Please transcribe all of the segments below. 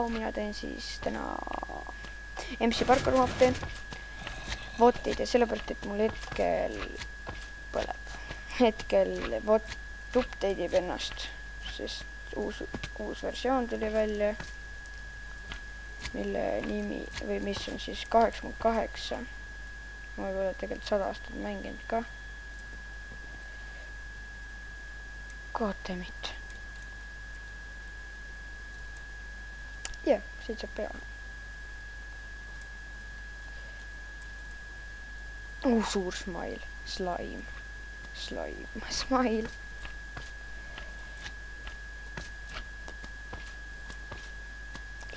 mina teen siis täna MC Parkour mappi botid ja sellepärast, et mul hetkel põleb. Hetkel bot update ib ennast, sest uus versioon tuli välja, mille nimi või mis on siis 8.8. ma ei ole tegelikult 100 aastat mänginud ka. Goddammit. jah, siit saab peale. suur smile, slime, smile.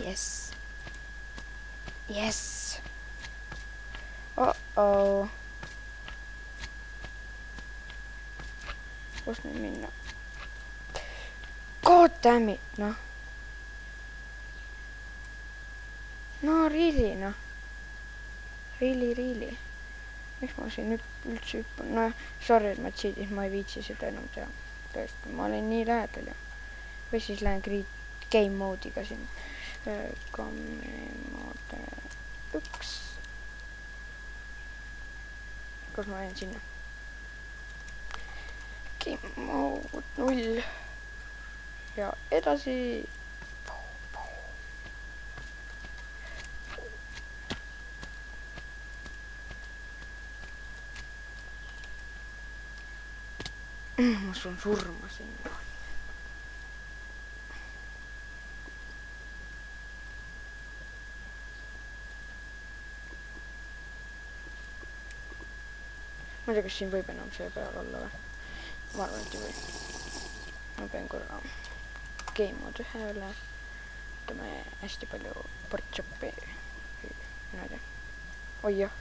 Yes. Uh-oh. Kus nüüd minna? Goddammit, noh. No really, noh. Really. Miks ma siin üldse hüppan? No sorry, et ma cheat'is, ma ei viitsi seda enam teha. Tõesti, ma olen nii lähedal ja. Või siis lähen game mode'iga siin. Game mode 1. Kus ma lähen sinna? Game mode 0. Ja edasi. Ma sun surma sinna. Ma ei tea, kas siin võib enam see peal olla või? Ma arvan, et ei või. Ma pean korra game mode 1 üle. Võtame hästi palju portšoppi. Mina ei tea. Oi jah.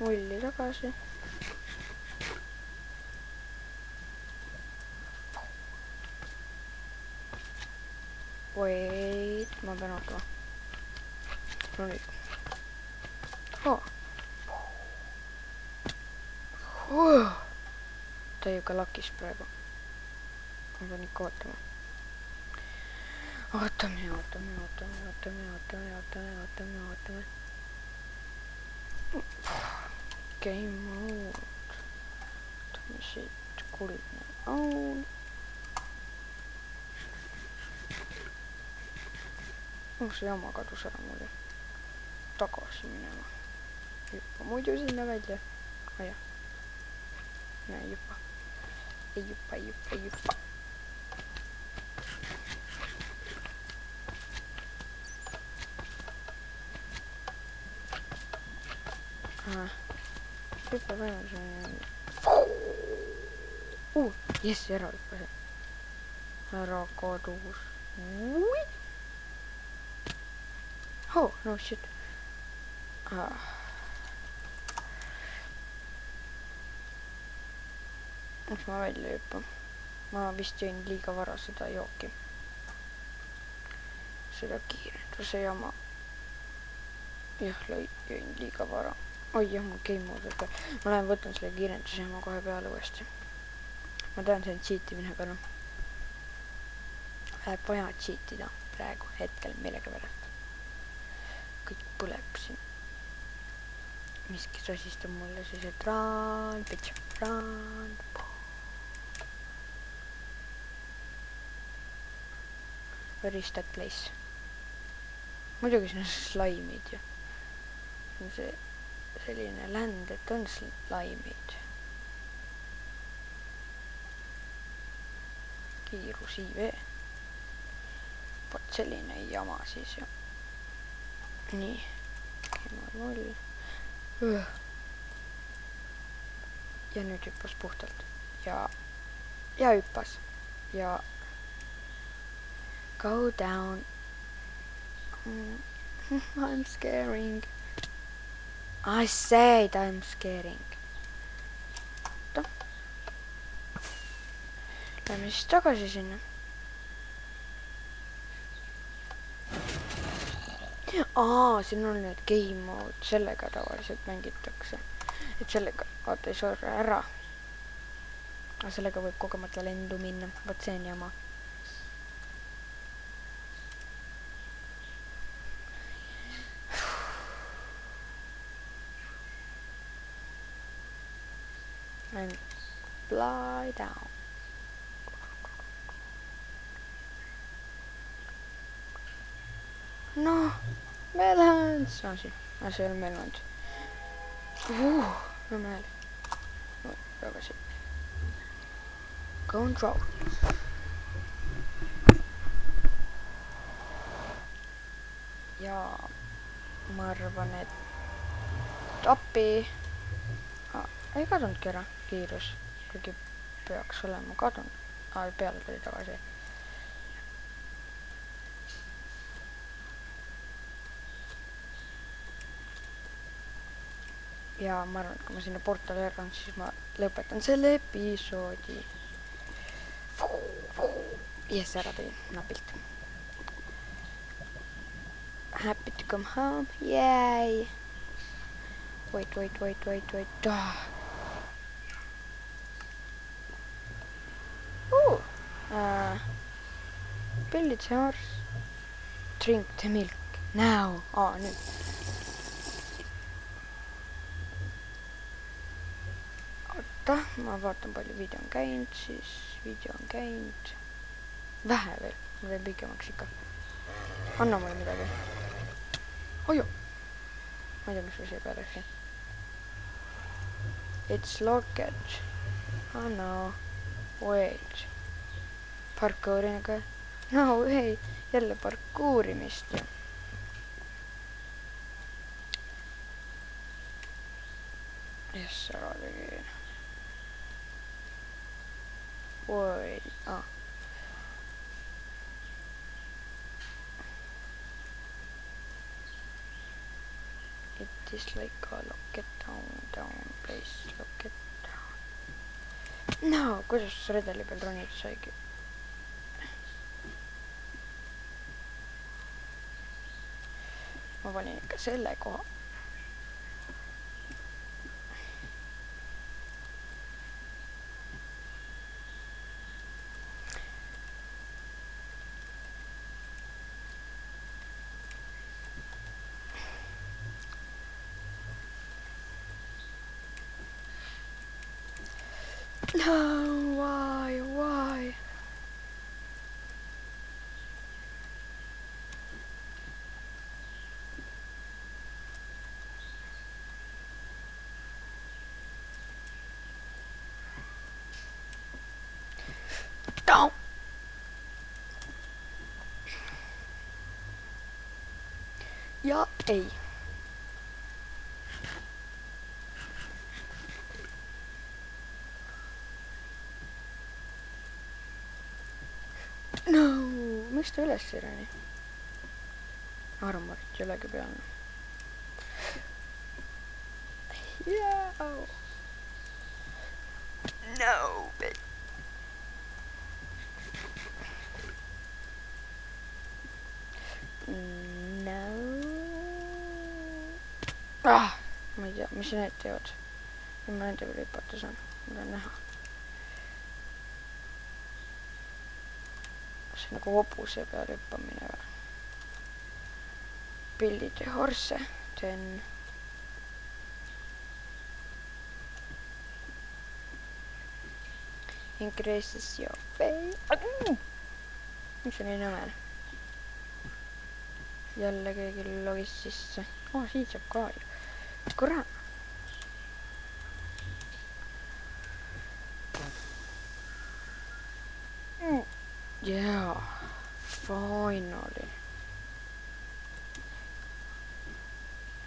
Mulli tagasi. Wait, ma pean ootama. No nüüd. Ta ju ka lakis praegu. Ma pean ikka ootama. Ootame. Game mode. Ootame siit kuldne aun. See jama kadus ära mulle. Tagasi minema. Juppa muidu sinna välja. Jah. Ei juppa. Juppa võimalus. Jess, ära hüppa see. Ära kadus. Oh, no shit. Miks ma välja hüppan? Ma vist jõin liiga vara seda jooki. Seda kiirenduse jama. Jah, jõin liiga vara. Oi jah, mul game mode peal. Ma lähen võtan selle kiirenduse jama kohe peale uuesti. Ma tean, see on cheatimine, aga noh. Läheb vaja cheatida praegu hetkel millega pärast. Kõik põleb siin. Miski sosistab mulle siis, et run, bitch, run. Where is that place? Muidugi siin on slaimid ju. See on see selline land, et on slaimid. Kiirus IV. Vot selline jama siis ju. Nii. Keema 0. Ja nüüd hüppas puhtalt. Ja hüppas. Ja go down. I'm scaring. I said I'm scaring. Lähme siis tagasi sinna. Siin on need game mode, sellega tavaliselt mängitakse. Et sellega, vaata ei sorra ära. Aga sellega võib kogemata lendu minna, vaat see on jama. and fly down. noh, melons. See ei ole melons. Nõme hääl. Tagasi. Control. ja ma arvan, et appi ei kadunudki ära kiirus, kuigi peaks olema kadunud. Peale tuli tagasi. ja ma arvan, et kui ma sinna portali ärkan, siis ma lõpetan selle episoodi. Yes, ära tuli napilt. Happy to come home, yay! Wait. Build the horse. Drink the milk. Now. Nüüd. Oota, ma vaatan palju video on käinud, siis video on käinud. Vähe veel, ma teen pikemaks ikka. Anna mulle midagi. Ojo! Ma ei tea, mis ma siia peale läksin. It's locked. Oh no. Wait. Parkourin ka. No ei, jälle parkourimist ju. Yes, ära tegin. Wait. It is like a lock it down, please lock it down. No, kuidas redeli peal ronida saigi? Ma valin ikka selle koha. No, why? Down. Ja ei. No, miks ta üles ei roni? Armorit ei olegi peal. Yeah. No, bitch. No. Ma ei tea, mis need teevad. Ja ma nende peale hüpata saan. Ma tahan näha. See nagu hobuse peale hüppamine või. Build the horse, then increases your face. Miks see nii nõmel? Jälle keegi logis sisse. Siit saab ka ju. Kurat. Yeah, finally.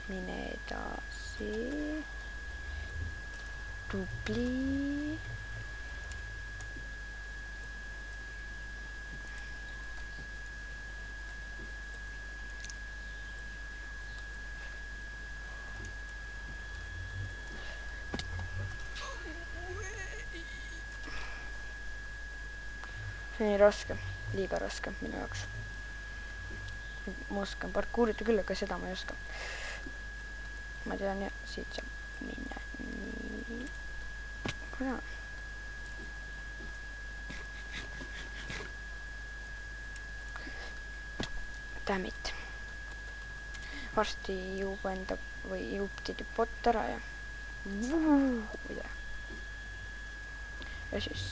Mine edasi. Tubli. See on nii raske, liiga raske minu jaoks. Ma oskan parkuurida küll, aga seda ma ei oska. Ma tean ja siit saab minna nii. Kuna? Damn it. Varsti juub enda või juubtidi bot ära ja mida? ja siis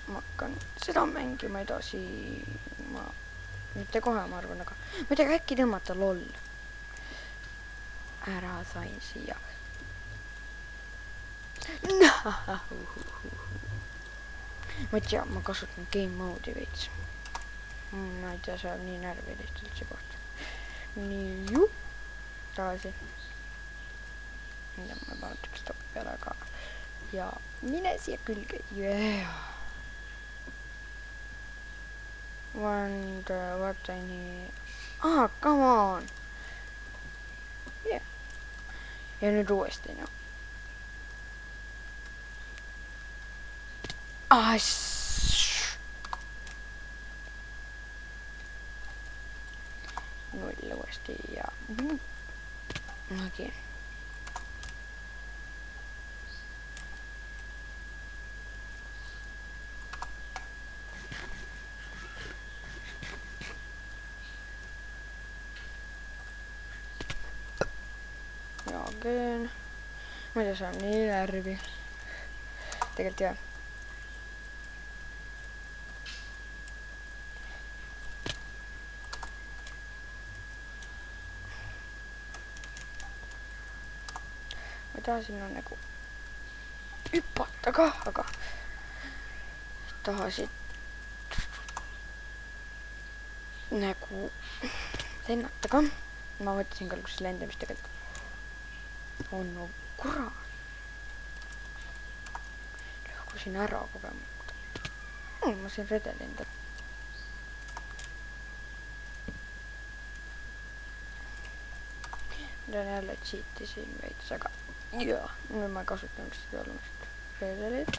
ma hakkan seda mängima edasi, ma mitte kohe, ma arvan, aga ma ei tea, äkki tõmmata loll. Ära sain siia. Ma ei tea, ma kasutan game mode'i veits. Ma ei tea, see on nii närvi lihtsalt see koht. Nii, tagasi. Ma panetaks stoppi peale ka. Ja mine siia külge. Wonder what I need. Come on. Ja nüüd uuesti, no. Null uuesti ja... Okei. Again. Ma ei tea, see on nii närvi. Tegelikult jah. Ma tahasin nagu hüpata ka, aga tahasid nagu lennata ka. Ma võtsin ka kus lendamist tegelikult. No kurat. Lõhkusin ära kogemata. Ma siin redelindab. Ma tean jälle cheatisin veits, aga jaa, nüüd ma kasutan seda olemust redelit.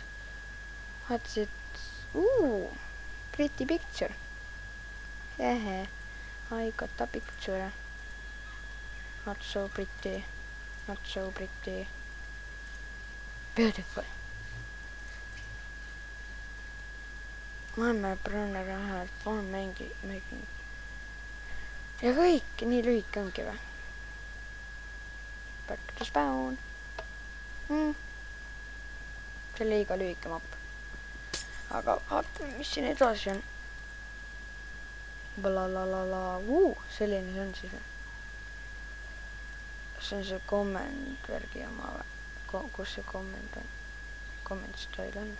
Vaatasid, pretty picture. I got a picture. Not so pretty. Not so pretty. Beautiful. Maailma Brunner had fun making. Ja kõik nii lühike ongi või? Back to spawn. See liiga lühike mapp. Aga vaatame, mis siin edasi on. Blalalala. Selline see on siis. See on see comment värgi oma või? Kus see comment on? Comment style on.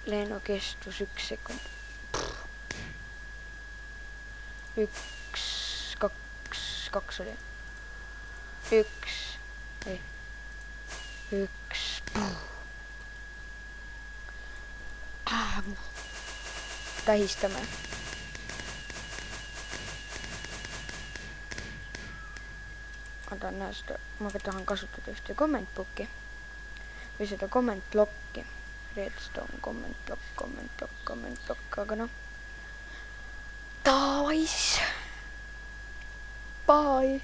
Lennukestus 1 sekund. 1, 2 oli. 1. 1. Tähistame. Ma tahan kasutada ühte comment book'i või seda comment block'i. Redstone comment block, aga noh. Davai siis. Bye.